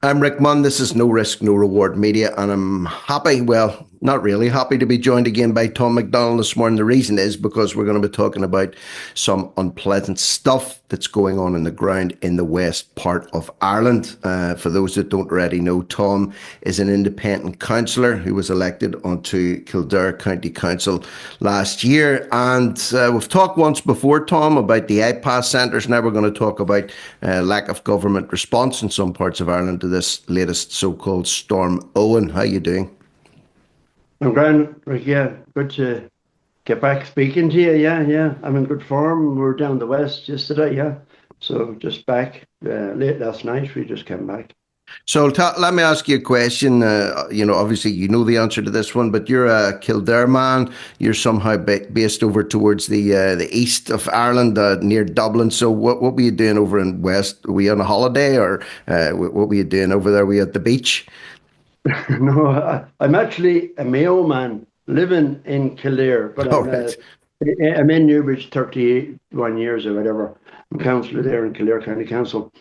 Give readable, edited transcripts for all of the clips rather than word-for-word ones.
I'm Rick Munn. This is No Risk, No Reward Media, and I'm happy, well, not really happy to be joined again by Tom McDonnell this morning. The reason is because we're going to be talking about some unpleasant stuff that's going on in the ground in the west part of Ireland. For those that don't already know, Tom is an independent councillor who was elected onto Kildare County Council last year. And we've talked once before, Tom, about the iPass centres. Now we're going to talk about lack of government response in some parts of Ireland to this latest so-called Storm Éowyn. How are you doing? I'm grand, Rick. Yeah, good to get back speaking to you. Yeah. I'm in good form. We were down the west yesterday. Yeah, so just back late last night. We just came back. So let me ask you a question. Obviously you know the answer to this one, but you're a Kildare man. You're somehow based over towards the east of Ireland, near Dublin. So what were you doing over in West? Were you on a holiday, or what were you doing over there? Were you at the beach? No, I'm actually a Mayo man living in Kildare, but All right. I'm in Newbridge 31 years or whatever. I'm councillor there in Kildare County Council,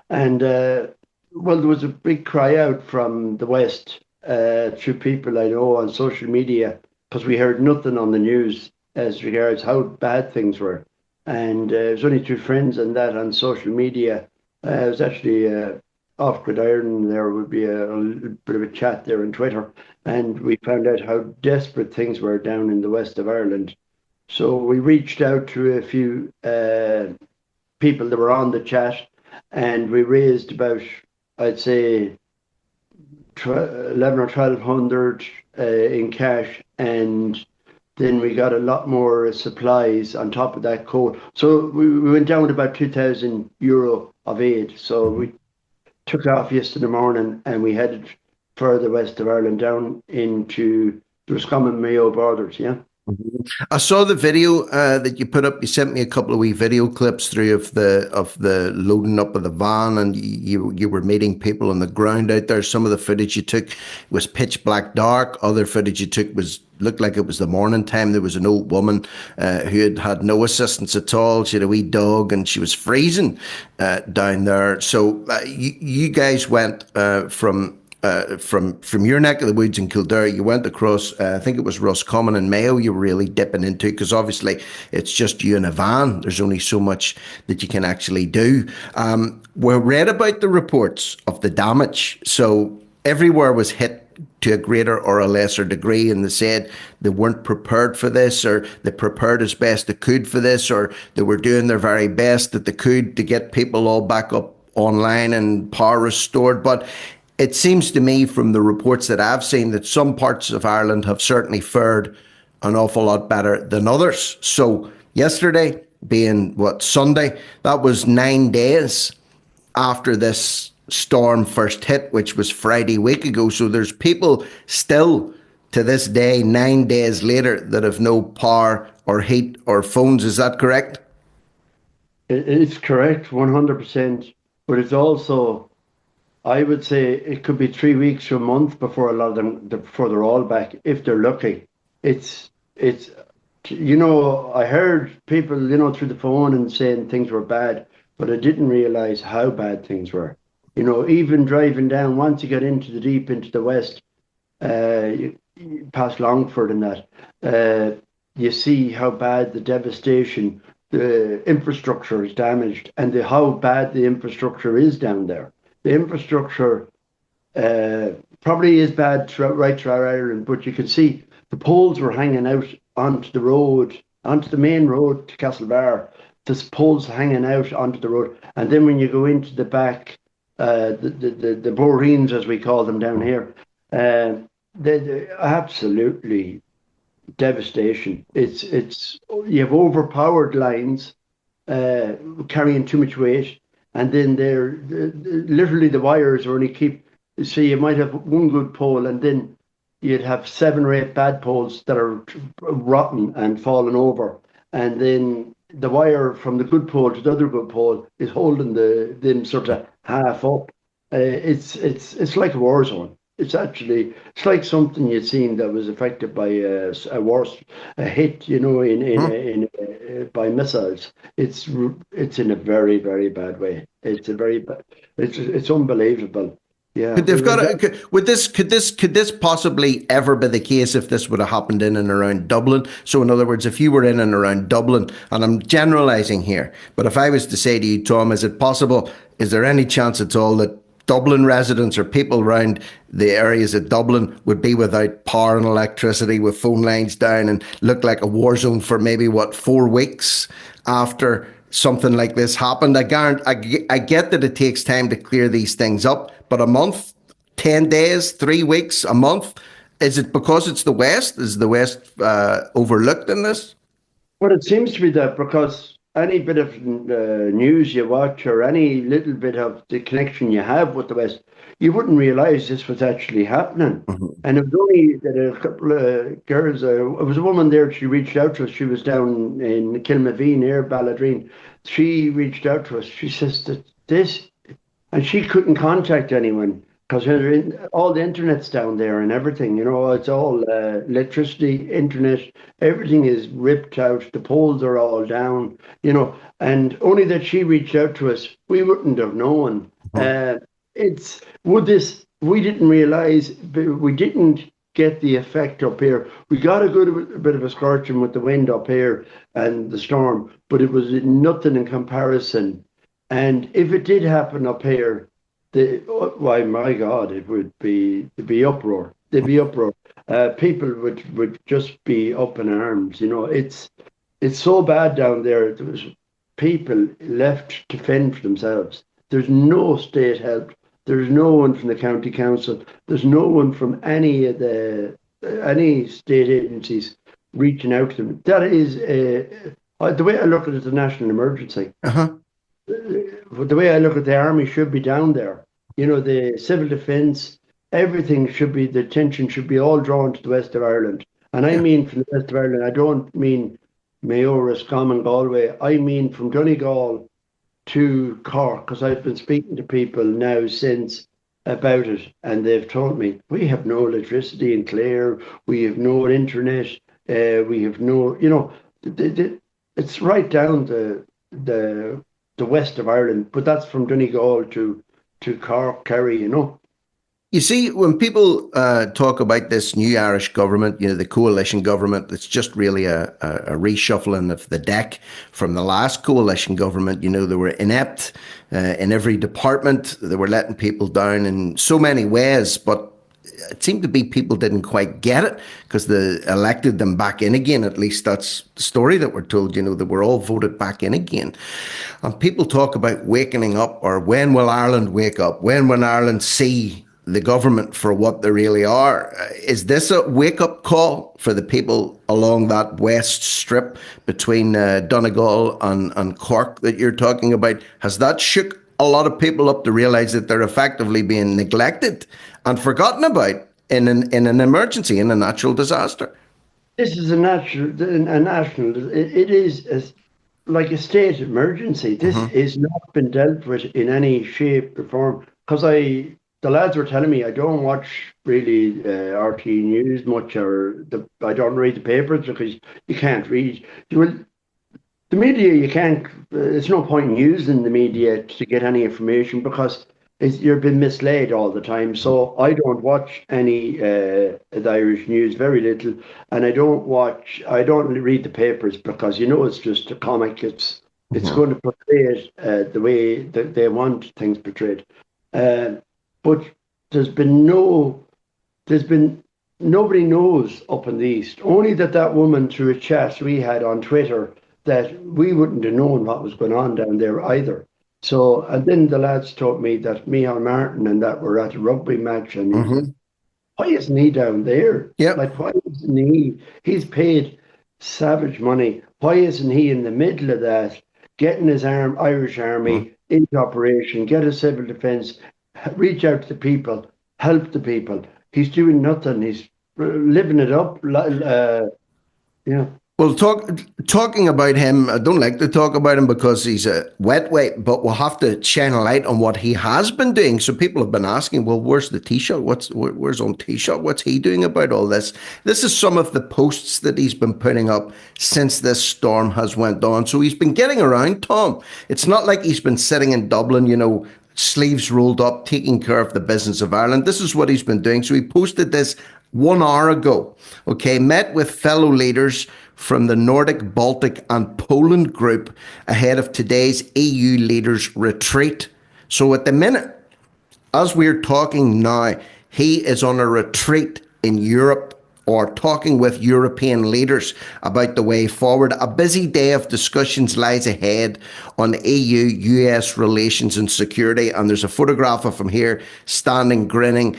and well, there was a big cry out from the west through people I know on social media because we heard nothing on the news as regards how bad things were, and it was only through friends and that on social media. It was actually off Gridiron. There would be a bit of a chat there on Twitter, and we found out how desperate things were down in the west of Ireland. So we reached out to a few people that were on the chat, and we raised about, I'd say, 11 or 1200 in cash, and then we got a lot more supplies on top of that quote. So we went down to about €2,000 of aid. So we took off yesterday morning and we headed further west of Ireland down into the Roscommon Mayo borders. Yeah. I saw the video that you put up. You sent me a couple of wee video clips through of the loading up of the van, and you were meeting people on the ground out there. Some of the footage you took was pitch black dark. Other footage you took was looked like it was the morning time. There was an old woman who had no assistance at all. She had a wee dog, and she was freezing down there. So you guys went from your neck of the woods in Kildare, you went across. I think it was Roscommon and Mayo. You were really dipping into, because obviously it's just you in a van. There's only so much that you can actually do. We read about the reports of the damage. So everywhere was hit to a greater or a lesser degree, and they said they weren't prepared for this, or they prepared as best they could for this, or they were doing their very best that they could to get people all back up online and power restored. But it seems to me from the reports that I've seen that some parts of Ireland have certainly fared an awful lot better than others. So yesterday being Sunday, that was 9 days after this storm first hit, which was Friday week ago. So there's people still to this day, 9 days later, that have no power or heat or phones. Is that correct? It's correct, 100%. But it's also, I would say it could be 3 weeks to a month before a lot of them, before they're all back, if they're lucky. It's, I heard people, through the phone and saying things were bad, but I didn't realize how bad things were. Even driving down, once you get into the deep, into the west, past Longford and that, you see how bad the devastation, the infrastructure is damaged, and how bad the infrastructure is down there. The infrastructure probably is bad right throughout Ireland, but you can see the poles were hanging out onto the road, onto the main road to Castlebar. There's poles hanging out onto the road, and then when you go into the back, the boreens, as we call them down here, they're absolutely devastation. It's you have overpowered lines carrying too much weight, and then they're literally the wires are only keep. So you might have one good pole, and then you'd have 7 or 8 bad poles that are rotten and falling over, and then the wire from the good pole to the other good pole is holding them sort of half up. It's like a war zone. It's like something you'd seen that was affected by a hit, by missiles. It's in a very, very bad way. It's unbelievable. Yeah, Could they've got a, could this possibly ever be the case if this would have happened in and around Dublin? So in other words, if you were in and around Dublin, and I'm generalising here, but if I was to say to you, Tom, is it possible? Is there any chance at all that Dublin residents or people around the areas of Dublin would be without power and electricity, with phone lines down, and look like a war zone for maybe 4 weeks after something like this happened? I get that it takes time to clear these things up, but a month, 10 days, 3 weeks, a month, is it because it's the West? Is the West overlooked in this? But it seems to be that because any bit of news you watch or any little bit of the connection you have with the West, you wouldn't realise this was actually happening. And it was only that a couple of girls, it was a woman there, she reached out to us. She was down in Kilmaveen near Balladreen. She reached out to us. She says that this, and she couldn't contact anyone because all the internet's down there and everything, it's all electricity, internet, everything is ripped out. The poles are all down, and only that she reached out to us, we wouldn't have known. We didn't realize, we didn't get the effect up here. We got a bit of a scorching with the wind up here and the storm, but it was nothing in comparison. And if it did happen up here, why, my God, it'd be uproar. There'd be uproar. People would just be up in arms. It's so bad down there. There was people left to fend for themselves. There's no state help. There's no one from the county council. There's no one from any state agencies reaching out to them. That is the way I look at it, a national emergency. The way I look at the army should be down there. The civil defence, everything the attention should be all drawn to the west of Ireland. And I mean from the west of Ireland, I don't mean Mayo, Roscommon, Galway. I mean from Donegal to Cork, because I've been speaking to people now since about it, and they've told me, we have no electricity in Clare, we have no internet, we have no, it's right down the west of Ireland, but that's from Donegal to Cork, Kerry, You see, when people talk about this new Irish government, the coalition government, it's just really a reshuffling of the deck from the last coalition government. They were inept in every department. They were letting people down in so many ways, but it seemed to be people didn't quite get it because they elected them back in again. At least that's the story that we're told, that we're all voted back in again. And people talk about waking up, or when will Ireland wake up? When will Ireland see the government for what they really are? Is this a wake-up call for the people along that west strip between Donegal and Cork that you're talking about? Has that shook a lot of people up to realise that they're effectively being neglected and forgotten about in an emergency, in a natural disaster? This is a national. It is like a state emergency. This is not been dealt with in any shape or form. Because the lads were telling me I don't watch really RT News much, or I don't read the papers because you can't read. The media, you can't. It's no point in using the media to get any information because you're being misled all the time. So I don't watch any the Irish news, very little, and I don't read the papers because it's just a comic. It's going to portray it the way that they want things portrayed. But there's been nobody knows up in the east. Only that woman, through a chat we had on Twitter, that we wouldn't have known what was going on down there either. So, and then the lads told me that Micheál Martin and that were at a rugby match, and why isn't he down there? Yeah. Like, why isn't he? He's paid savage money. Why isn't he in the middle of that, getting his Irish army into operation, get a civil defence, reach out to the people, help the people? He's doing nothing. He's living it up. Well, talking about him, I don't like to talk about him because he's a wetweight, but we'll have to shine a light on what he has been doing. So people have been asking, well, where's the Taoiseach? Where's on Taoiseach? What's he doing about all this? This is some of the posts that he's been putting up since this storm has went on. So he's been getting around, Tom. It's not like he's been sitting in Dublin, sleeves rolled up, taking care of the business of Ireland. This is what he's been doing. So he posted this 1 hour ago. Okay, met with fellow leaders from the Nordic, Baltic, and Poland group ahead of today's EU leaders' retreat. So at the minute, as we're talking now, he is on a retreat in Europe or talking with European leaders about the way forward. A busy day of discussions lies ahead on EU-US relations and security. And there's a photograph of him here standing, grinning,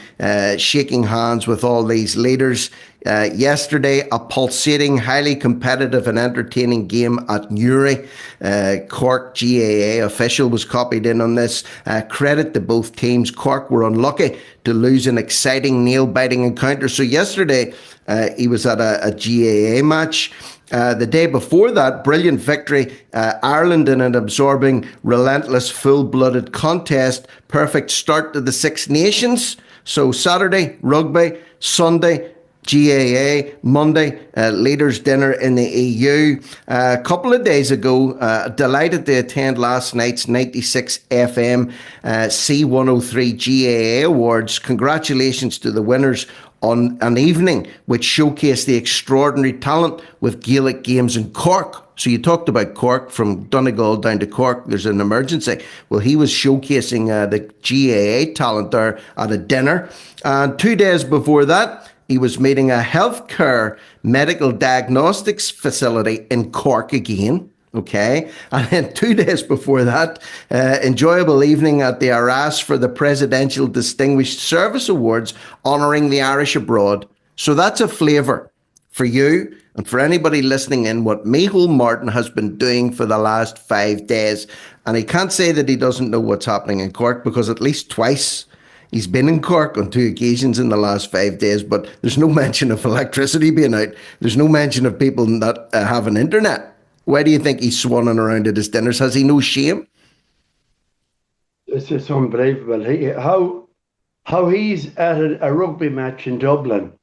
shaking hands with all these leaders. Yesterday, a pulsating, highly competitive and entertaining game at Newry. Cork GAA official was copied in on this. Credit to both teams. Cork were unlucky to lose an exciting, nail-biting encounter. So yesterday, he was at a GAA match. The day before that, brilliant victory. Ireland in an absorbing, relentless, full-blooded contest. Perfect start to the Six Nations. So Saturday, rugby. Sunday, GAA, Monday, leaders' dinner in the EU. A couple of days ago, delighted to attend last night's 96 FM C103 GAA Awards. Congratulations to the winners on an evening which showcased the extraordinary talent with Gaelic games in Cork. So you talked about Cork, from Donegal down to Cork, there's an emergency. Well, he was showcasing the GAA talent there at a dinner. And 2 days before that, he was meeting a healthcare medical diagnostics facility in Cork again. Okay. And then 2 days before that, enjoyable evening at the Arras for the Presidential Distinguished Service Awards, honouring the Irish abroad. So that's a flavour for you and for anybody listening in what Micheál Martin has been doing for the last 5 days. And he can't say that he doesn't know what's happening in Cork, because at least twice he's been in Cork on 2 occasions in the last 5 days, but there's no mention of electricity being out. There's no mention of people not having internet. Why do you think he's swanning around at his dinners? Has he no shame? It's just unbelievable. How he's at a rugby match in Dublin.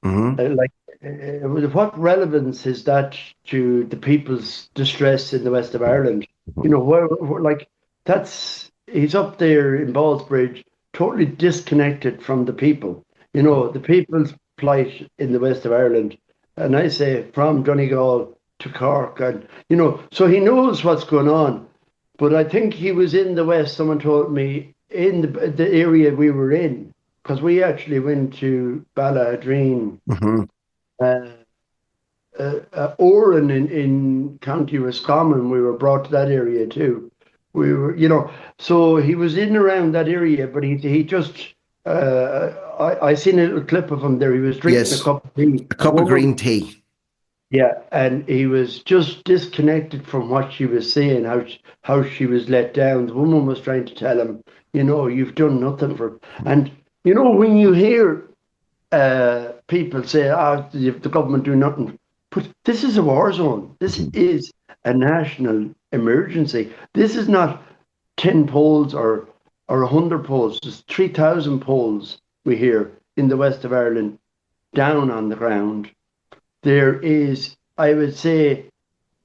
What relevance is that to the people's distress in the west of Ireland? You know, he's up there in Ballsbridge, totally disconnected from the people. You know, the people's plight in the west of Ireland, and I say from Donegal to Cork, and you know, so he knows what's going on. But I think he was in the west. Someone told me in the area we were in, because we actually went to Balladreen, Oran in County Roscommon. We were brought to that area too. We were, you know, so he was in around that area, but he just, I seen a little clip of him there. He was drinking a cup of tea. A cup of green tea. Yeah, and he was just disconnected from what she was saying, how she was let down. The woman was trying to tell him, you know, you've done nothing for... And, you know, when you hear people say, the government do nothing, but this is a war zone. This is a national emergency. This is not 10 polls or 100 polls. There's 3,000 polls we hear in the west of Ireland down on the ground. There is, I would say,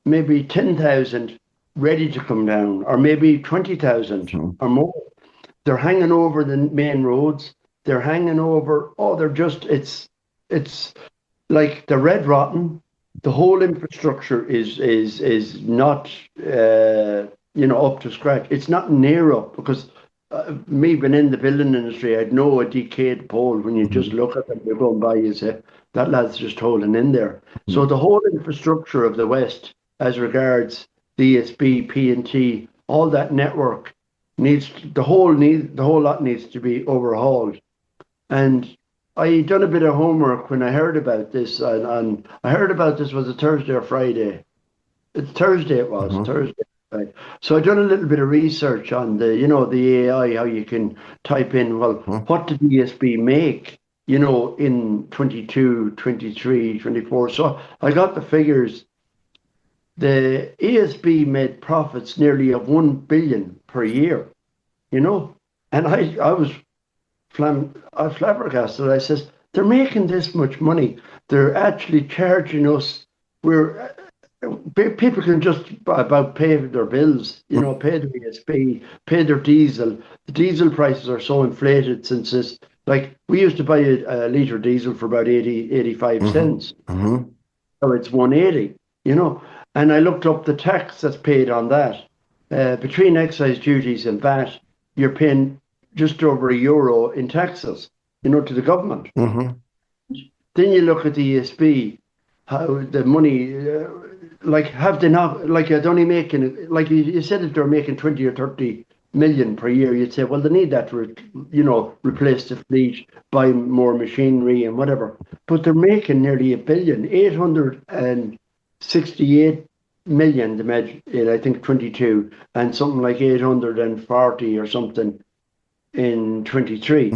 maybe 10,000 ready to come down, or maybe 20,000 or more. They're hanging over the main roads. They're hanging over, they're just, it's like the red rotten. The whole infrastructure is not, up to scratch. It's not near up, because me being in the building industry, I'd know a decayed pole. When you just look at them, you're going by, you say, that lad's just holding in there. So the whole infrastructure of the West, as regards DSB, P&T, all that network the whole lot needs to be overhauled. And I done a bit of homework when I heard about this, and I heard about this, was a Thursday or Friday? Thursday it was, Thursday. Right. So I done a little bit of research on the AI, how you can type in, what did DSB make, in 22, 23, 24. So I got the figures. The ASB made profits nearly of 1 billion per year, and I was flabbergasted. I says, they're making this much money. They're actually charging us. people can just about pay their bills, pay their ESB, pay their diesel. The diesel prices are so inflated since this. Like, we used to buy a litre diesel for about 85 cents. So it's 180. And I looked up the tax that's paid on that. Between excise duties and VAT, you're paying just over €1 in taxes, to the government. Then you look at the ESB, how the money, have they not, they're only making, you said that they're making 20 or 30 million per year. You'd say, well, they need that to, replace the fleet, buy more machinery and whatever. But they're making nearly $1 billion, 868 million, I think 22, and something like 840 or something in 23.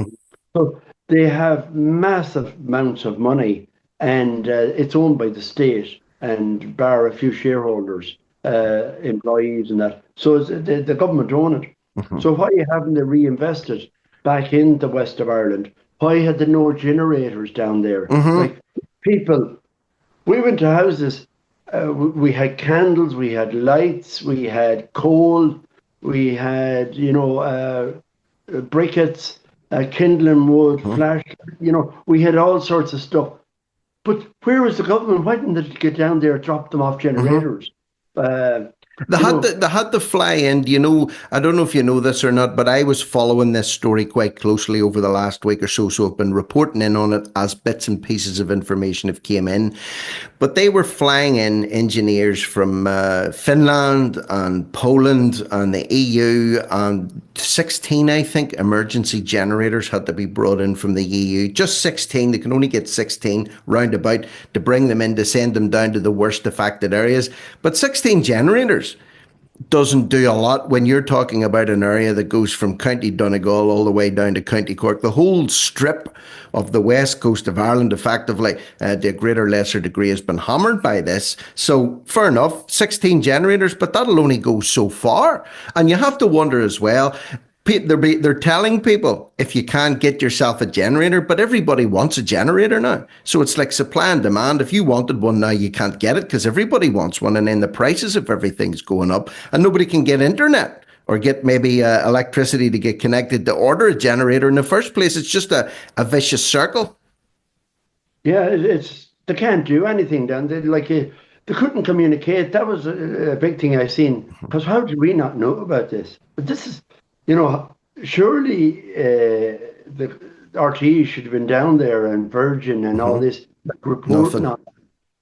So they have massive amounts of money, and it's owned by the state, and bar a few shareholders, employees and that. So the government own it. So why haven't they reinvested back in the west of Ireland? Why had they no generators down there? People, we went to houses, we had candles, we had lights, we had coal, we had, briquettes, kindling wood, flash, we had all sorts of stuff. But where was the government? Why didn't they get down there and drop them off generators? They had to fly in. I don't know if you know this or not, but I was following this story quite closely over the last week or so. So I've been reporting in on it as bits and pieces of information have came in. But they were flying in engineers from Finland and Poland and the EU, and 16, I think, emergency generators had to be brought in from the EU. Just 16. They can only get 16 roundabout to bring them in, to send them down to the worst affected areas. But 16 generators doesn't do a lot when you're talking about an area that goes from County Donegal all the way down to County Cork. The whole strip of the west coast of Ireland, effectively, to a greater or lesser degree, has been hammered by this. So fair enough, 16 generators, but that'll only go so far. And you have to wonder as well, they're telling people, if you can't get yourself a generator, but everybody wants a generator now. So it's like supply and demand. If you wanted one now, you can't get it because everybody wants one. And then the prices of everything's going up, and nobody can get internet or get maybe electricity to get connected to order a generator in the first place. It's just a vicious circle. Yeah, they can't do anything then. They couldn't communicate. That was a big thing I seen. Because how did we not know about this? But this is, surely the RTE should have been down there, and Virgin and all this, reporting on,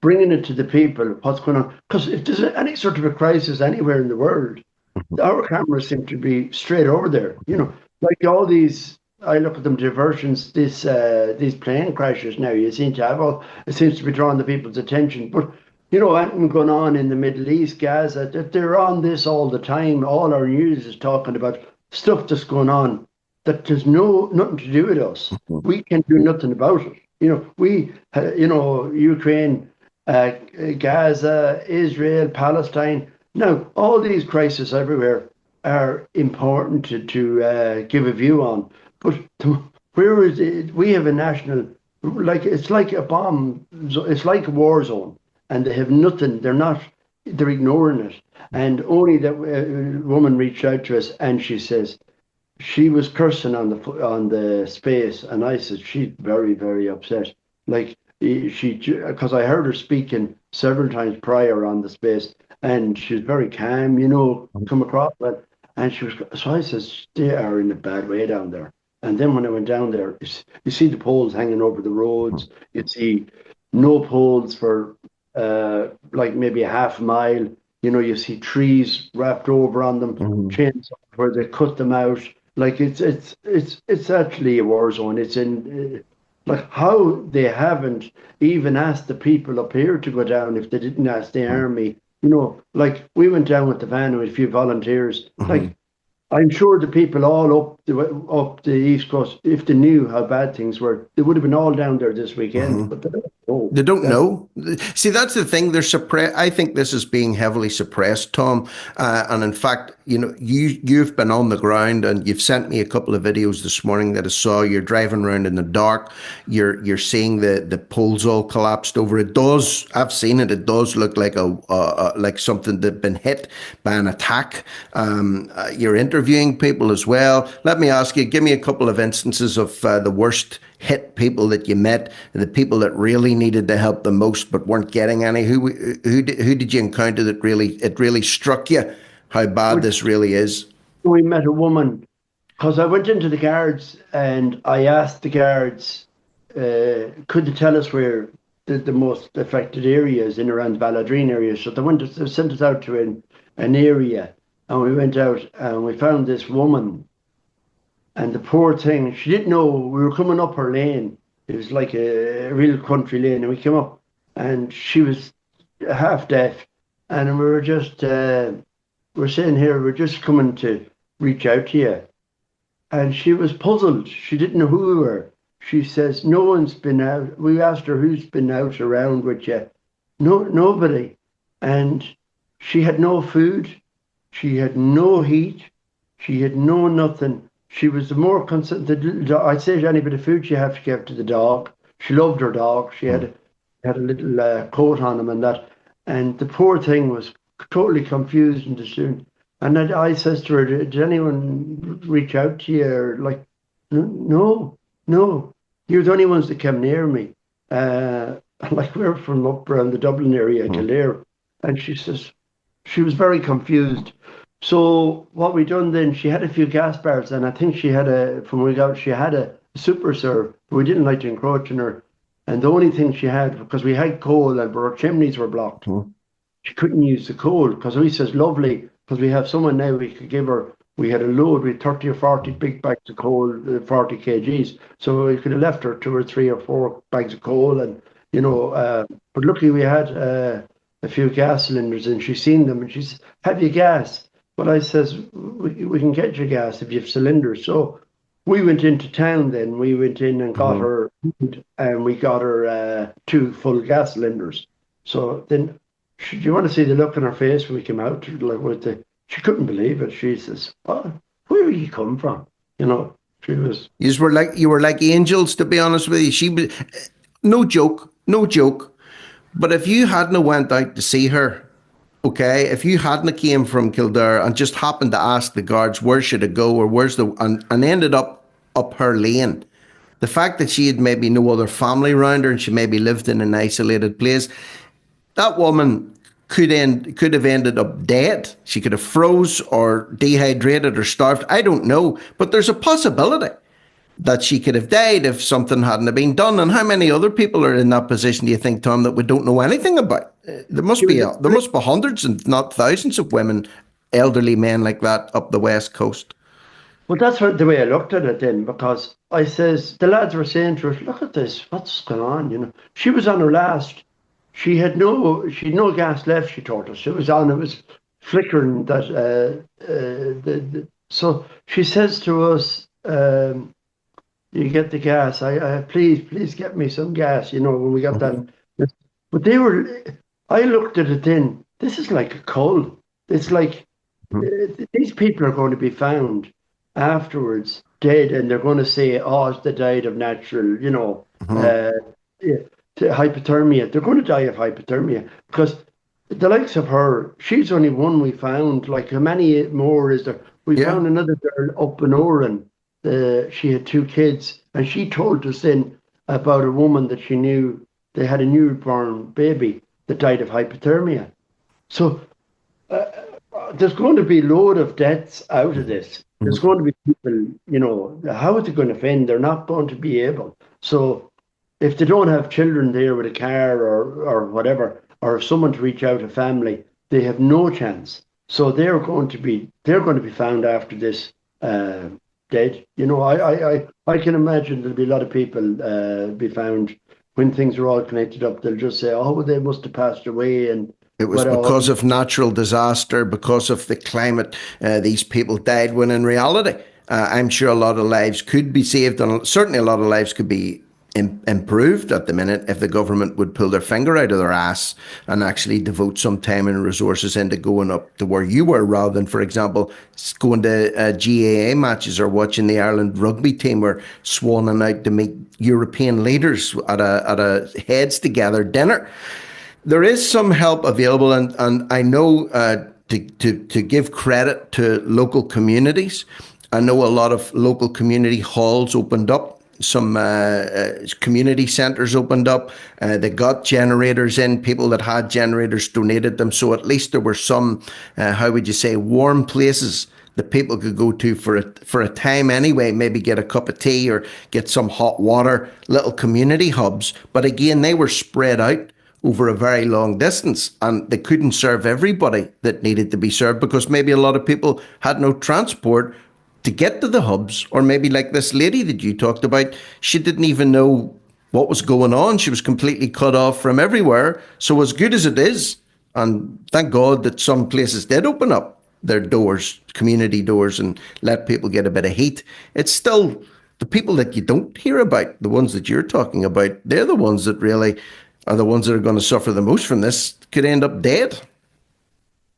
bringing it to the people, what's going on. Because if there's any sort of a crisis anywhere in the world, our cameras seem to be straight over there. Like all these, I look at them diversions, these plane crashes now, you seem to have it seems to be drawing the people's attention. But anything going on in the Middle East, Gaza, that they're on this all the time. All our news is talking about stuff that's going on that there's nothing to do with us. We can do nothing about it. Ukraine, Gaza, Israel, Palestine. Now, all these crises everywhere are important to give a view on. But where is it? We have a national, it's like a bomb. It's like a war zone, and they have nothing. They're ignoring it. And only that woman reached out to us, and she says she was cursing on the space, and I said she's very, very upset. Because I heard her speaking several times prior on the space, and she's very calm, come across well. And so I says they are in a bad way down there. And then when I went down there, you see the poles hanging over the roads. You see no poles for maybe a half mile. You see trees wrapped over on them, chains where they cut them out. It's actually a war zone. It's in how they haven't even asked the people up here to go down if they didn't ask the army. We went down with the van with a few volunteers. I'm sure the people all up the East Coast, if they knew how bad things were, they would have been all down there this weekend. But they don't know. They don't know. See, that's the thing. They're suppressed. I think this is being heavily suppressed, Tom. And in fact, you've been on the ground and you've sent me a couple of videos this morning that I saw. You're driving around in the dark. You're seeing the poles all collapsed over. It does. I've seen it. It does look like like something that's been hit by an attack. You're interviewing people as well. Let me ask you. Give me a couple of instances of the worst hit people that you met, the people that really needed the help the most but weren't getting any. Who did you encounter that really struck you how bad this really is? We met a woman because I went into the guards and I asked the guards, could they tell us where the most affected areas in around Balladrine area? So they sent us out to an area, and we went out and we found this woman. And the poor thing, she didn't know we were coming up her lane. It was like a real country lane. And we came up and she was half deaf. And we were just, we're saying here, we're just coming to reach out to you. And she was puzzled. She didn't know who we were. She says, no one's been out. We asked her who's been out around with you. No, nobody. And she had no food. She had no heat. She had no nothing. She was the more concerned. I'd say any bit of food she had to give to the dog. She loved her dog. She had a little coat on him and that. And the poor thing was totally confused and disturbed. And I says to her, did anyone reach out to you? Or like, no. You're the only ones that came near me. Like we're from up around the Dublin area, Kildare. And she says, she was very confused. So what we done then, she had a few gas bars, and I think she had she had a super serve, but we didn't like to encroach on her. And the only thing she had, because we had coal and our chimneys were blocked, she couldn't use the coal, because we says, lovely, because we have someone now we could give her, we had a load, we had 30 or 40 big bags of coal, 40 kgs, so we could have left her 2 or 3 or 4 bags of coal, and, but luckily we had a few gas cylinders, and she's seen them, and she says, have you gas? But I says, we can get you gas if you have cylinders. So we went into town then. We went in and got her, and we got her 2 full gas cylinders. So then, do you want to see the look on her face when we came out? She couldn't believe it. She says, oh, where you come from? She was. You were like angels, to be honest with you. She was, no joke. But if you hadn't went out to see her, okay, if you hadn't came from Kildare and just happened to ask the guards where should it go or and ended up her lane, the fact that she had maybe no other family around her and she maybe lived in an isolated place, that woman could have ended up dead. She could have froze or dehydrated or starved. I don't know, but there's a possibility that she could have died if something hadn't been done. And how many other people are in that position, do you think, Tom, that we don't know anything about? There must be hundreds and not thousands of women, elderly men like that up the West Coast. Well, that's the way I looked at it then, because I says, the lads were saying to her, look at this, what's going on? She was on her last. She had no gas left, she told us. It was flickering that, so she says to us, you get the gas. Please get me some gas. When we got that. But I looked at it then. This is like a cult. It's like these people are going to be found afterwards dead, and they're going to say, "Oh, they died of natural," hypothermia. They're going to die of hypothermia because the likes of her. She's only one we found. Like how many more is there? We found another girl up in Oran. She had 2 kids, and she told us then about a woman that she knew. They had a newborn baby that died of hypothermia. So there's going to be a load of deaths out of this. There's going to be people, how are they going to fend? They're not going to be able. So if they don't have children there with a car or whatever, or someone to reach out, a family, they have no chance. So they're going to be found after this dead. I can imagine there'll be a lot of people be found when things are all connected up. They'll just say, oh, they must have passed away, and It was But because of natural disaster, because of the climate, these people died, when in reality, I'm sure a lot of lives could be saved, and certainly a lot of lives could be improved at the minute if the government would pull their finger out of their ass and actually devote some time and resources into going up to where you were, rather than, for example, going to GAA matches or watching the Ireland rugby team or swanning out to meet European leaders at a heads together dinner. There is some help available, and I know to give credit to local communities. I know a lot of local community halls opened up. Some community centres opened up. They got generators in. People that had generators donated them. So at least there were some, how would you say, warm places that people could go to for a time anyway, maybe get a cup of tea or get some hot water, little community hubs. But again, they were spread out over a very long distance, and they couldn't serve everybody that needed to be served, because maybe a lot of people had no transport to get to the hubs, or maybe like this lady that you talked about, she didn't even know what was going on. She was completely cut off from everywhere. So as good as it is, and thank God that some places did open up their doors, community doors, and let people get a bit of heat, it's still the people that you don't hear about, the ones that you're talking about, they're the ones that really are the ones that are going to suffer the most from this, could end up dead.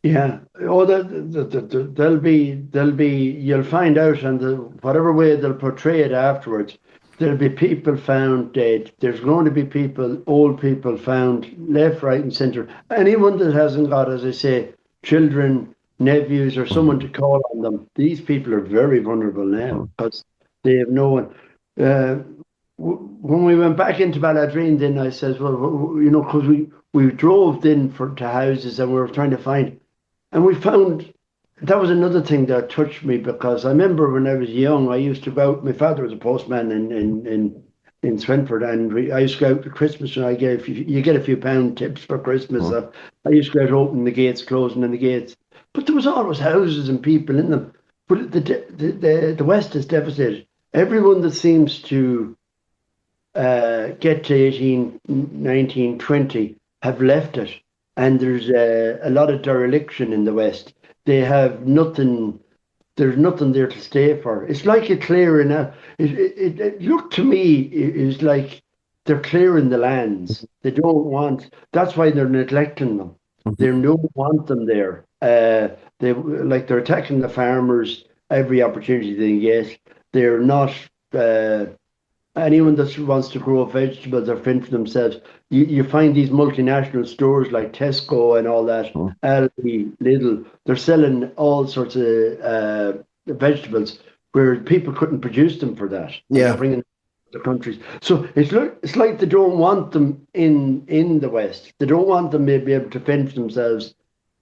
yeah, oh, there'll be, you'll find out, and whatever way they'll portray it afterwards, there'll be people found dead. There's going to be people, old people found left, right, and centre. Anyone that hasn't got, as I say, children, nephews, or someone to call on them, these people are very vulnerable now because they have no one. When we went back into Balladreen, then I says, well, because we drove in to houses and we were trying to find. And we found, that was another thing that touched me, because I remember when I was young, I used to go out, my father was a postman in Swinford, and I used to go out for Christmas, and you get a few pound tips for Christmas. I used to go out opening the gates, closing in the gates. But there was always houses and people in them. But the West is devastated. Everyone that seems to get to 18, 19, 20 have left it. And there's a lot of dereliction in the West. They have nothing, there's nothing there to stay for. It's like a clearing out. It looked to me, it's like they're clearing the lands. They don't want, that's why they're neglecting them. They don't want them there. They're attacking the farmers every opportunity they get. They're not, anyone that wants to grow vegetables or fend for themselves, you find these multinational stores like Tesco and all that, Aldi, Lidl, they're selling all sorts of vegetables where people couldn't produce them for that. Yeah. They're bringing the countries. So it's like they don't want them in the West. They don't want them to be able to fend for themselves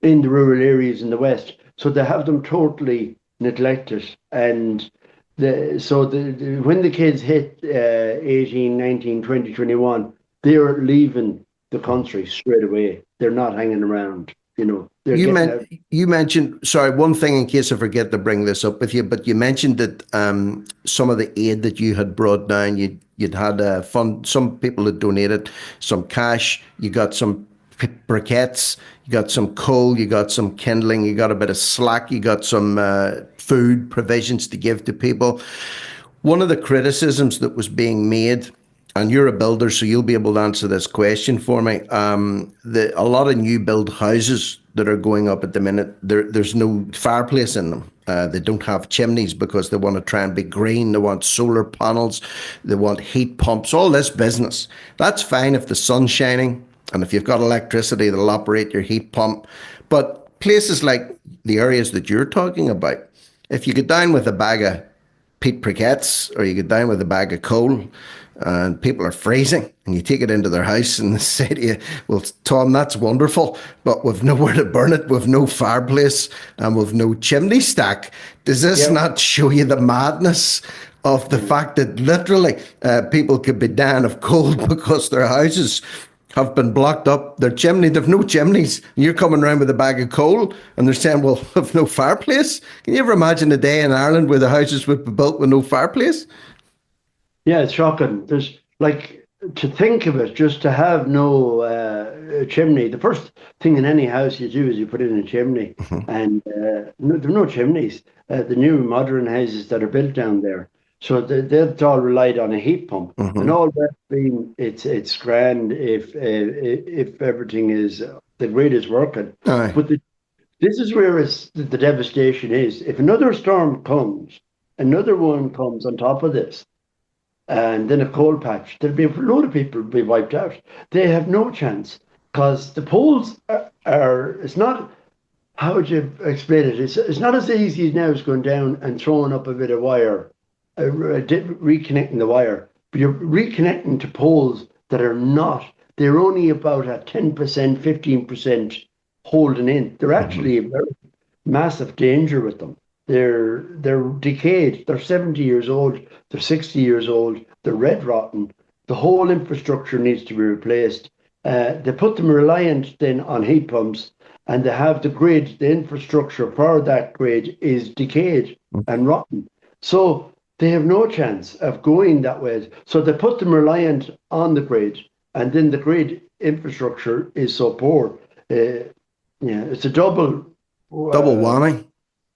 in the rural areas in the West. So they have them totally neglected. And when the kids hit 18, 19, 20, 21, they're leaving the country straight away. They're not hanging around, You mentioned, sorry, one thing in case I forget to bring this up with you, but you mentioned that some of the aid that you had brought down, you'd had fund, some people had donated some cash, you got some briquettes, you got some coal, you got some kindling, you got a bit of slack, you got some food provisions to give to people. One of the criticisms that was being made, and you're a builder, so you'll be able to answer this question for me. A lot of new build houses that are going up at the minute, there's no fireplace in them. They don't have chimneys because they want to try and be green. They want solar panels. They want heat pumps, all this business. That's fine if the sun's shining and if you've got electricity that'll operate your heat pump. But places like the areas that you're talking about, if you get down with a bag of peat briquettes or you get down with a bag of coal, and people are freezing, and you take it into their house and they say to you, well, Tom, that's wonderful, but we've nowhere to burn it, we've no fireplace, and we've no chimney stack. Does this not show you the madness of the fact that literally people could be dying of cold because their houses have been blocked up, their chimney, they've no chimneys, and you're coming around with a bag of coal, and they're saying, well, we've no fireplace? Can you ever imagine a day in Ireland where the houses would be built with no fireplace? Yeah, it's shocking. There's like to think of it, just to have no chimney. The first thing in any house you do is you put in a chimney, and there are no chimneys. The new modern houses that are built down there, so they've all relied on a heat pump, and all that being it's grand if everything is the grid is working. Aye. But this is where the devastation is. If another storm comes, another one comes on top of this, and then a cold patch, there'll be a load of people will be wiped out. They have no chance because the poles are it's not, how would you explain it? It's not as easy now as going down and throwing up a bit of wire, reconnecting the wire, but you're reconnecting to poles that are not, they're only about a 10%, 15% holding in. They're actually a very massive danger with them. They're decayed. They're 70 years old. They're 60 years old. They're red rotten. The whole infrastructure needs to be replaced. They put them reliant then on heat pumps, and they have the grid, the infrastructure for that grid is decayed and rotten. So they have no chance of going that way. So they put them reliant on the grid, and then the grid infrastructure is so poor. It's a double whammy.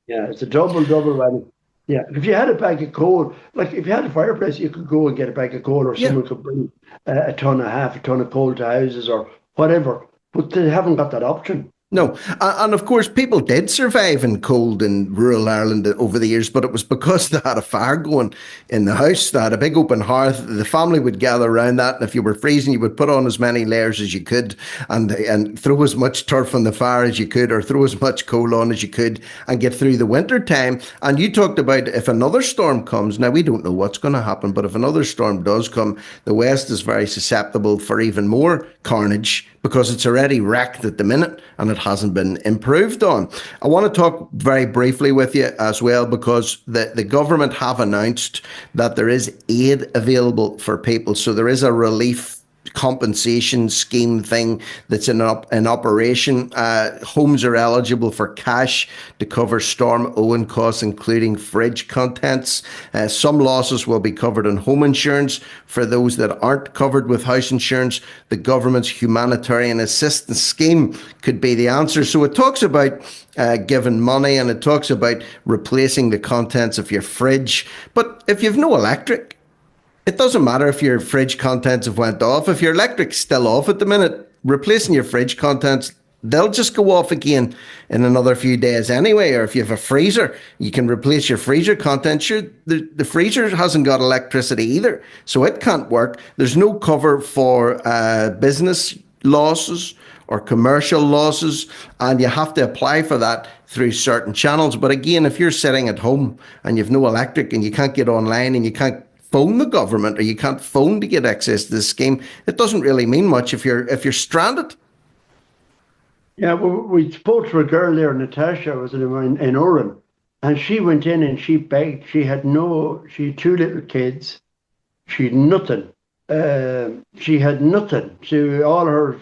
Yeah, it's a double whammy. Yeah, if you had a bag of coal, like if you had a fireplace, you could go and get a bag of coal, or someone could bring half a ton of coal to houses or whatever. But they haven't got that option. No, and of course, people did survive in cold in rural Ireland over the years, but it was because they had a fire going in the house. They had a big open hearth. The family would gather around that, and if you were freezing, you would put on as many layers as you could, and throw as much turf on the fire as you could, or throw as much coal on as you could, and get through the winter time. And you talked about if another storm comes. Now we don't know what's going to happen, but if another storm does come, the West is very susceptible for even more carnage because it's already wrecked at the minute and it hasn't been improved on. I want to talk very briefly with you as well, because the government have announced that there is aid available for people. So there is a relief compensation scheme thing that's in operation. Homes are eligible for cash to cover Storm Éowyn costs, including fridge contents. Some losses will be covered in home insurance. For those that aren't covered with house insurance, the government's humanitarian assistance scheme could be the answer. So it talks about giving money, and it talks about replacing the contents of your fridge. But if you've no electric, it doesn't matter if your fridge contents have went off. If your electric's still off at the minute, replacing your fridge contents, they'll just go off again in another few days anyway. Or if you have a freezer, you can replace your freezer contents. Sure, the freezer hasn't got electricity either, so it can't work. There's no cover for business losses or commercial losses, and you have to apply for that through certain channels. But again, if you're sitting at home and you've no electric and you can't get online and you can't phone the government, or you can't phone to get access to this scheme, it doesn't really mean much if you're stranded. Yeah, well, we spoke to a girl there, Natasha, was in Oran, and she went in and she begged. She had two little kids. She had nothing. She had nothing. All her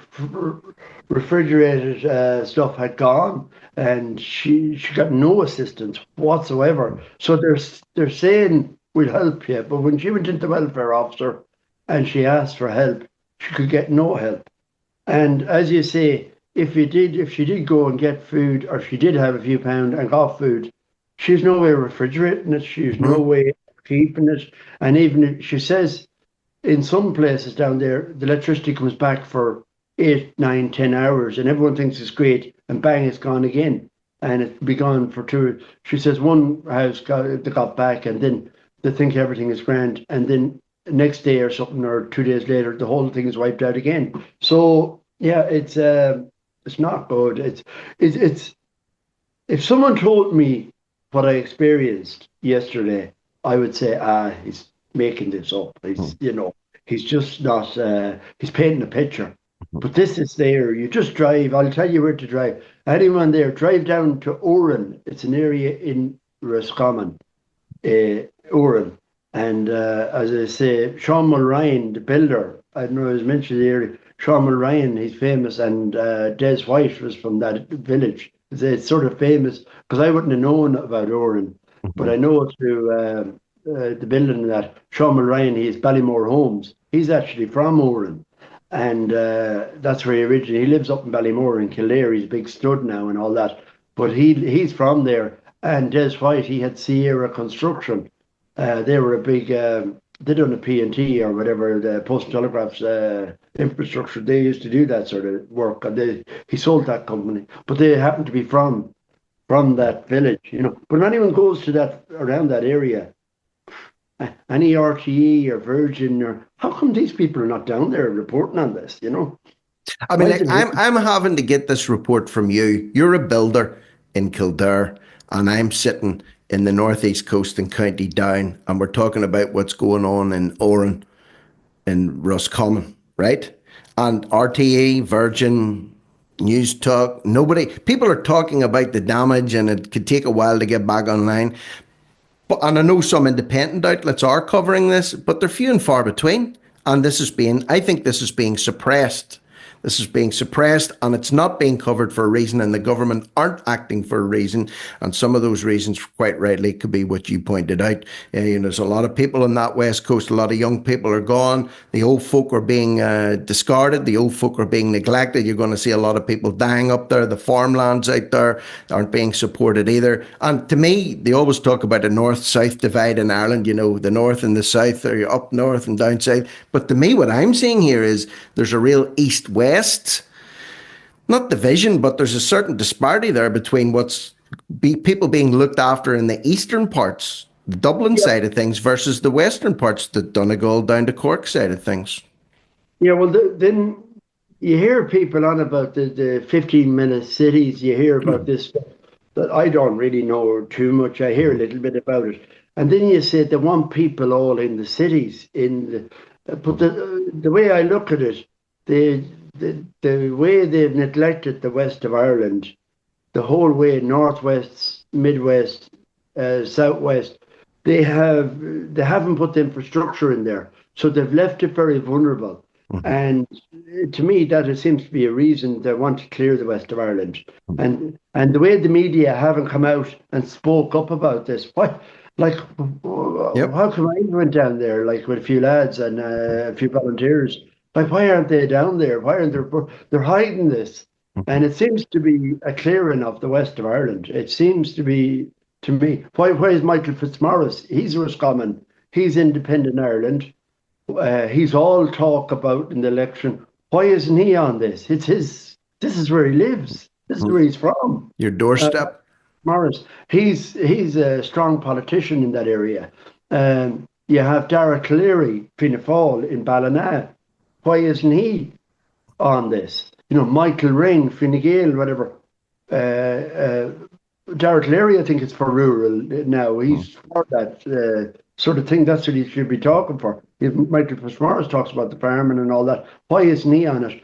refrigerated stuff had gone, and she got no assistance whatsoever. So they're saying, we'll help you. But when she went into the welfare officer and she asked for help, she could get no help. And as you say, if she did go and get food, or she did have a few pounds and got food, she's no way of refrigerating it. She's no way of keeping it. And even she says in some places down there, the electricity comes back for 8, 9, 10 hours, and everyone thinks it's great, and bang, it's gone again. And it'll be gone for 2. She says one house they got back, and then they think everything is grand, and then the next day or something, or 2 days later, the whole thing is wiped out again. So yeah, it's not good. It's if someone told me what I experienced yesterday, I would say, he's making this up. He's just not. He's painting a picture. But this is there. You just drive. I'll tell you where to drive. Anyone there, drive down to Oran. It's an area in Roscommon. Oran, and as I say, Sean Mulryan, the builder, I don't know if I was mentioned the area, Sean Mulryan, he's famous, and Des White was from that village. It's sort of famous, because I wouldn't have known about Oran, but I know through the building that Sean Mulryan, he has Ballymore Homes, He's actually from Éowyn. And that's where he originally, he lives up in Ballymore in Kildare. He's a big stud now and all that. But he's from there. And Des White, he had Sierra Construction. They were a big, they done a P&T or whatever, the Post and Telegraph's infrastructure. They used to do that sort of work. And he sold that company. But they happened to be from that village, you know. But when anyone goes to that, around that area, any RTE or Virgin, or how come these people are not down there reporting on this, you know? I mean, like, I'm having to get this report from you. You're a builder in Kildare, and I'm sitting in the northeast coast in County Down, and we're talking about what's going on in Oran, in Roscommon, right? And RTE, Virgin, News Talk, nobody, people are talking about the damage, and it could take a while to get back online. But, and I know some independent outlets are covering this, but they're few and far between. And I think this is being suppressed. This is being suppressed, and it's not being covered for a reason, and the government aren't acting for a reason. And some of those reasons, quite rightly, could be what you pointed out. You know, there's a lot of people on that west coast. A lot of young people are gone. The old folk are being discarded. The old folk are being neglected. You're going to see a lot of people dying up there. The farmlands out there aren't being supported either. And to me, they always talk about the north-south divide in Ireland. You know, the north and the south, or you're up north and down south. But to me, what I'm seeing here is there's a real east-west, not division, but there's a certain disparity there between people being looked after in the eastern parts, the Dublin side of things, versus the western parts, the Donegal down to Cork side of things. Yeah, well, then you hear people on about the 15-minute cities. You hear about this stuff that I don't really know too much. I hear a little bit about it. And then you say they want people all in the cities. But the way I look at it, the way they've neglected the west of Ireland, the whole way, northwest, midwest, southwest, they haven't put the infrastructure in there, so they've left it very vulnerable. Mm-hmm. And to me, that it seems to be a reason they want to clear the west of Ireland. Mm-hmm. And the way the media haven't come out and spoke up about this, why? Like, how come I went down there, like with a few lads and a few volunteers? Like, why aren't they down there? Why aren't they're hiding this? And it seems to be a clearing of the west of Ireland. It seems to be, to me, why is Michael Fitzmaurice? He's Roscommon. He's Independent Ireland. He's all talk about in the election. Why isn't he on this? It's his. This is where he lives. This is where he's from. Your doorstep. Morris. He's a strong politician in that area. You have Dara Cleary, Fianna Fáil in Ballina. Why isn't he on this? You know, Michael Ring, Fine Gael, whatever. Dara Cleary, I think it's for rural now. He's for that sort of thing. That's what he should be talking for. If Michael Fitzmaurice talks about the farming and all that, why isn't he on it?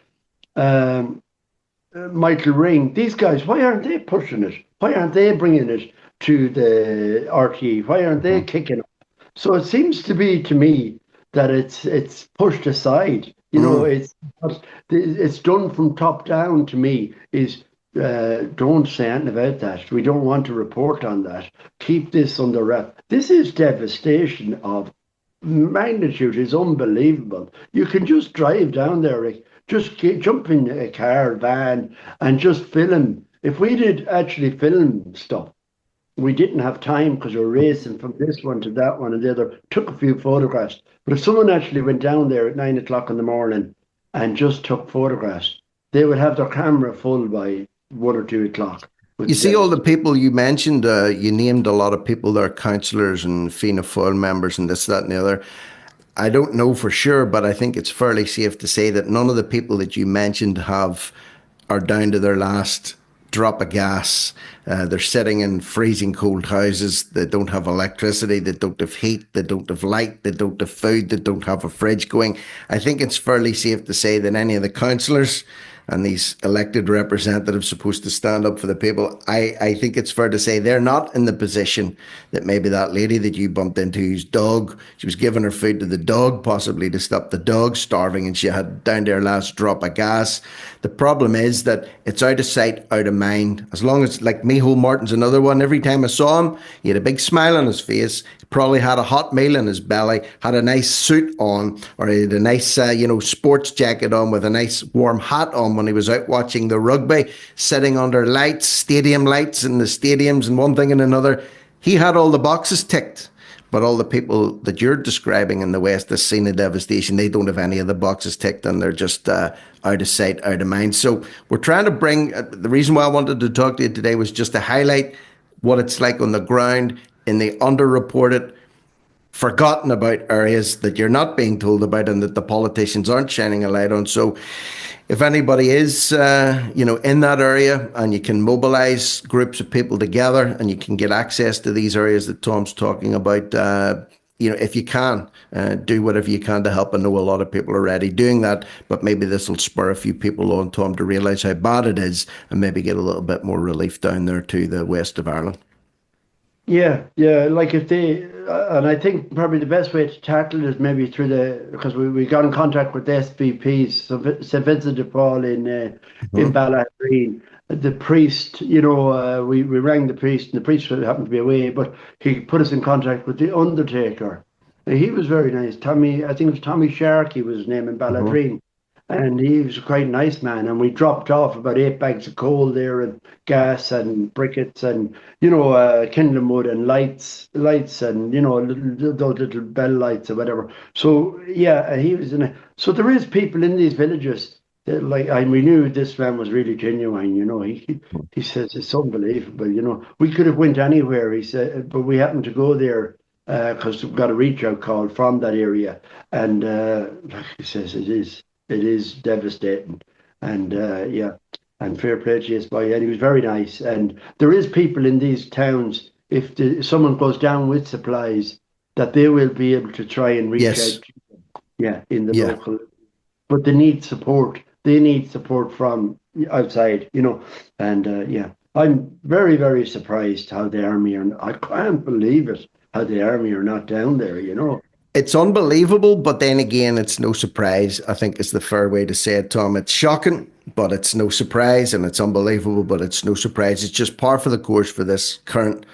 Michael Ring, these guys, why aren't they pushing it? Why aren't they bringing it to the RTE? Why aren't they kicking it? So it seems to be, to me, that it's pushed aside. You know, it's done from top down. To me, is don't say anything about that. We don't want to report on that. Keep this under wrap. This is devastation of magnitude. Is unbelievable. You can just drive down there, just jump in a car, van, and just film. If we did actually film stuff, we didn't have time because we were racing from this one to that one and the other. Took a few photographs. But if someone actually went down there at 9 o'clock in the morning and just took photographs, they would have their camera full by 1 or 2 o'clock. You see all the people you mentioned, you named a lot of people there, councillors and Fianna Fáil members and this, that and the other. I don't know for sure, but I think it's fairly safe to say that none of the people that you mentioned are down to their last drop of gas. They're sitting in freezing cold houses. They don't have electricity. They don't have heat. They don't have light. They don't have food. They don't have a fridge going. I think it's fairly safe to say that any of the councillors and these elected representatives supposed to stand up for the people, I think it's fair to say they're not in the position that maybe that lady that you bumped into, whose dog, she was giving her food to the dog, possibly to stop the dog starving, and she had down to her last drop of gas. The problem is that it's out of sight, out of mind. As long as, like me Micheál Martin's another one. Every time I saw him, he had a big smile on his face. Probably had a hot meal in his belly, had a nice suit on, or he had a nice, sports jacket on with a nice warm hat on when he was out watching the rugby, sitting under lights, stadium lights in the stadiums and one thing and another. He had all the boxes ticked. But all the people that you're describing in the West, the scene of devastation, they don't have any of the boxes ticked, and they're just out of sight, out of mind. So we're trying to bring, the reason why I wanted to talk to you today was just to highlight what it's like on the ground in the underreported, forgotten about areas that you're not being told about and that the politicians aren't shining a light on. So if anybody is, in that area, and you can mobilize groups of people together and you can get access to these areas that Tom's talking about, if you can, do whatever you can to help. I know a lot of people are already doing that, but maybe this will spur a few people on, Tom, to realise how bad it is and maybe get a little bit more relief down there to the west of Ireland. Yeah, like if they, and I think probably the best way to tackle it is maybe through because we got in contact with the SVPs, so St. Vincent de Paul in Ballaghreen. The priest, we rang the priest, and the priest happened to be away, but he put us in contact with the undertaker. And he was very nice. Tommy, I think it was Tommy Sharkey was his name in Ballaghreen. And he was quite a nice man. And we dropped off about 8 bags of coal there, and gas and briquettes and, kindling wood and lights and, those little bell lights or whatever. So, yeah, he was so there is people in these villages that, we knew this man was really genuine, he says it's unbelievable, we could have went anywhere, he said, but we happened to go there because we got a reach out call from that area. And like he says, it is devastating, and and fair play to you, and he was very nice. And there is people in these towns, if someone goes down with supplies, that they will be able to try and reach out to them, in the local. But they need support. They need support from outside, and I'm very, very surprised how the army I can't believe it, how the army are not down there, It's unbelievable, but then again, it's no surprise, I think is the fair way to say it, Tom. It's shocking, but it's no surprise, and it's unbelievable, but it's no surprise. It's just par for the course for this current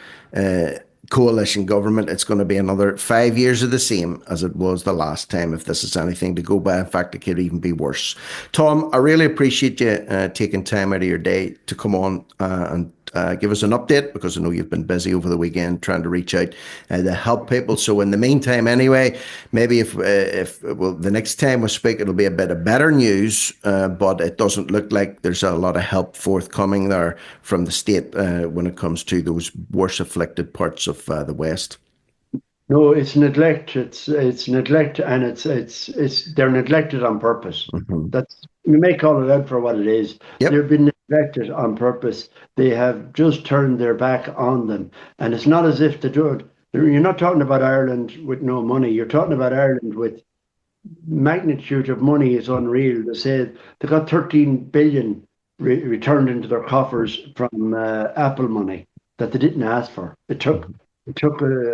coalition government. It's going to be another 5 years of the same as it was the last time, if this is anything to go by. In fact, it could even be worse. Tom, I really appreciate you taking time out of your day to come on and give us an update, because I know you've been busy over the weekend trying to reach out to help people. So in the meantime, anyway, maybe if the next time we speak, it'll be a bit of better news, but it doesn't look like there's a lot of help forthcoming there from the state when it comes to those worst afflicted parts of the West. No, it's neglect. It's neglect, and it's they're neglected on purpose. We may call it out for what it is. Yep. They've been neglected on purpose. They have just turned their back on them, and it's not as if they do it. You're not talking about Ireland with no money. You're talking about Ireland with magnitude of money is unreal. They said they got 13 billion returned into their coffers from Apple money that they didn't ask for. It took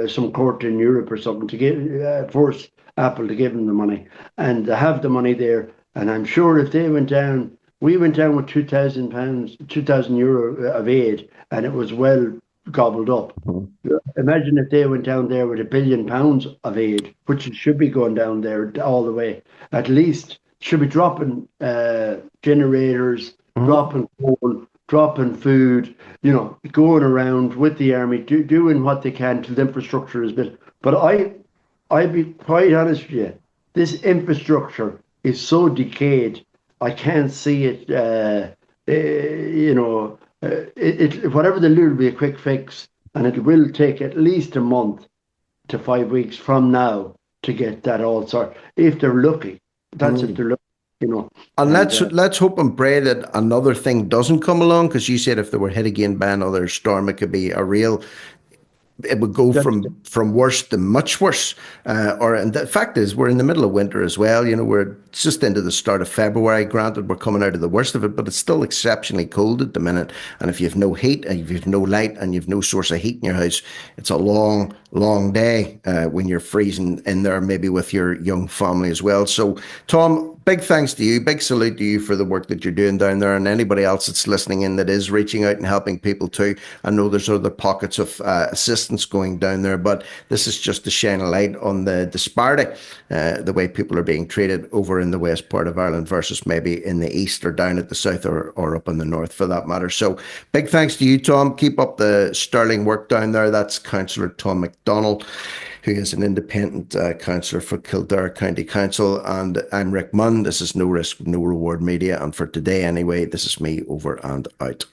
some court in Europe or something to force Apple to give them the money, and they have the money there. And I'm sure if they went down, we went down with £2,000, €2,000 of aid, and it was well gobbled up. Imagine if they went down there with £1 billion of aid, which it should be going down there all the way. At least should be dropping generators, dropping coal, dropping food, going around with the army, doing what they can till the infrastructure is built. But I'll be quite honest with you, this infrastructure is so decayed, I can't see it, whatever they do will be a quick fix, and it will take at least a month to 5 weeks from now to get that all sorted, if they're lucky. That's if they're lucky. And let's hope and pray that another thing doesn't come along, because you said if they were hit again by another storm, it could be it would go from worse to much worse. And the fact is, we're in the middle of winter as well. We're just into the start of February. Granted, we're coming out of the worst of it, but it's still exceptionally cold at the minute. And if you have no heat, and if you have no light, and you have no source of heat in your house, it's a long, long day when you're freezing in there, maybe with your young family as well. So, Tom, big thanks to you. Big salute to you for the work that you're doing down there, and anybody else that's listening in that is reaching out and helping people too. I know there's other pockets of assistance going down there, but this is just to shine a light on the disparity, the way people are being treated over in the west part of Ireland versus maybe in the east or down at the south, or up in the north for that matter. So, big thanks to you, Tom. Keep up the sterling work down there. That's Councillor Tom McDonnell, who is an independent councillor for Kildare County Council. And I'm Rick Munn. This is No Risk, No Reward Media. And for today, anyway, this is me over and out.